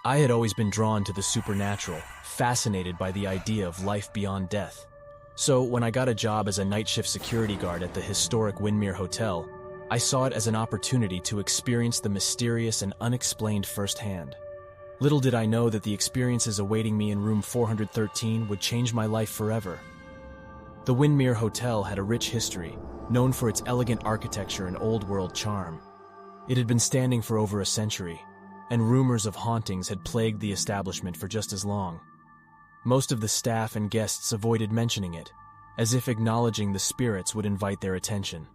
I had always been drawn to the supernatural, fascinated by the idea of life beyond death. So, when I got a job as a night shift security guard at the historic Windermere Hotel, I saw it as an opportunity to experience the mysterious and unexplained firsthand. Little did I know that the experiences awaiting me in room 413 would change my life forever. The Windermere Hotel had a rich history, known for its elegant architecture and old-world charm. It had been standing for over a century, and rumors of hauntings had plagued the establishment for just as long. Most of the staff and guests avoided mentioning it, as if acknowledging the spirits would invite their attention.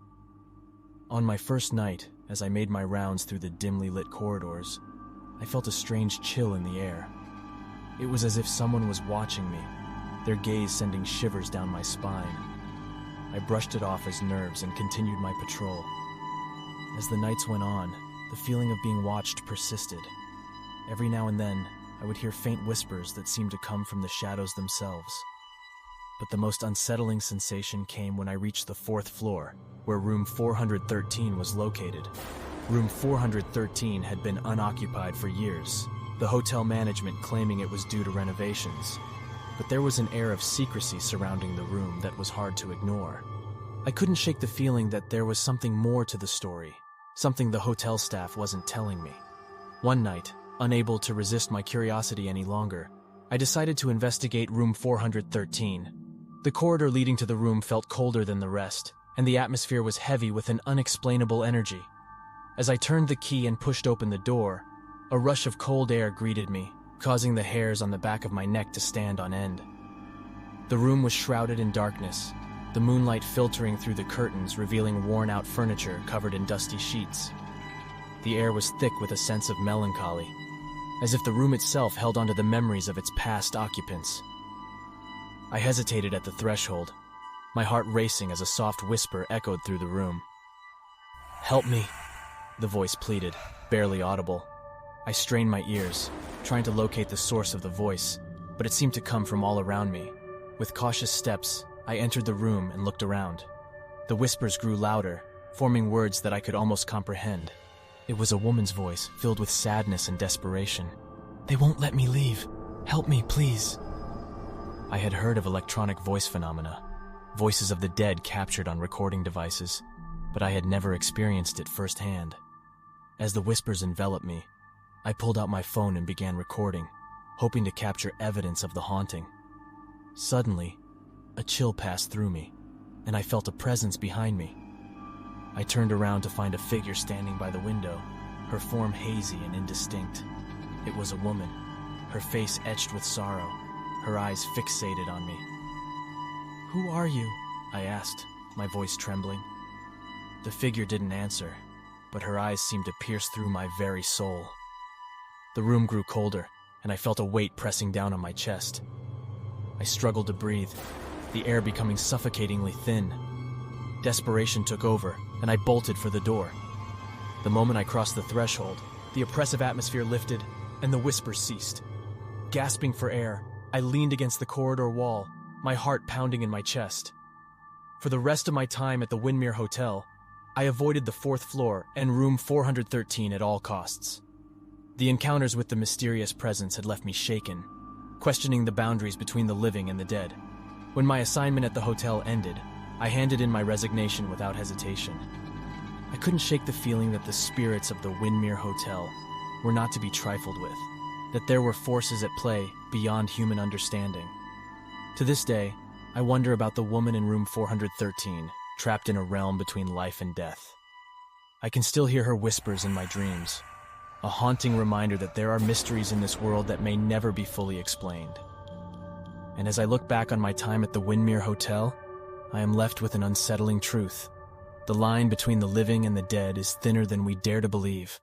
On my first night, as I made my rounds through the dimly lit corridors, I felt a strange chill in the air. It was as if someone was watching me, their gaze sending shivers down my spine. I brushed it off as nerves and continued my patrol. As the nights went on, the feeling of being watched persisted. Every now and then, I would hear faint whispers that seemed to come from the shadows themselves. But the most unsettling sensation came when I reached the fourth floor, where room 413 was located. Room 413 had been unoccupied for years, the hotel management claiming it was due to renovations. But there was an air of secrecy surrounding the room that was hard to ignore. I couldn't shake the feeling that there was something more to the story, something the hotel staff wasn't telling me. One night, unable to resist my curiosity any longer, I decided to investigate room 413. The corridor leading to the room felt colder than the rest, and the atmosphere was heavy with an unexplainable energy. As I turned the key and pushed open the door, a rush of cold air greeted me, causing the hairs on the back of my neck to stand on end. The room was shrouded in darkness, the moonlight filtering through the curtains, revealing worn-out furniture covered in dusty sheets. The air was thick with a sense of melancholy, as if the room itself held onto the memories of its past occupants. I hesitated at the threshold, my heart racing as a soft whisper echoed through the room. "Help me," the voice pleaded, barely audible. I strained my ears, trying to locate the source of the voice, but it seemed to come from all around me. With cautious steps, I entered the room and looked around. The whispers grew louder, forming words that I could almost comprehend. It was a woman's voice, filled with sadness and desperation. "They won't let me leave. Help me, please." I had heard of electronic voice phenomena, voices of the dead captured on recording devices, but I had never experienced it firsthand. As the whispers enveloped me, I pulled out my phone and began recording, hoping to capture evidence of the haunting. Suddenly, a chill passed through me, and I felt a presence behind me. I turned around to find a figure standing by the window, her form hazy and indistinct. It was a woman, her face etched with sorrow, her eyes fixated on me. "Who are you?" I asked, my voice trembling. The figure didn't answer, but her eyes seemed to pierce through my very soul. The room grew colder, and I felt a weight pressing down on my chest. I struggled to breathe, the air becoming suffocatingly thin. Desperation took over, and I bolted for the door. The moment I crossed the threshold, the oppressive atmosphere lifted, and the whispers ceased. Gasping for air, I leaned against the corridor wall, my heart pounding in my chest. For the rest of my time at the Windermere Hotel, I avoided the fourth floor and room 413 at all costs. The encounters with the mysterious presence had left me shaken, questioning the boundaries between the living and the dead. When my assignment at the hotel ended, I handed in my resignation without hesitation. I couldn't shake the feeling that the spirits of the Windermere Hotel were not to be trifled with, that there were forces at play beyond human understanding. To this day, I wonder about the woman in room 413, trapped in a realm between life and death. I can still hear her whispers in my dreams, a haunting reminder that there are mysteries in this world that may never be fully explained. And as I look back on my time at the Windermere Hotel, I am left with an unsettling truth. The line between the living and the dead is thinner than we dare to believe.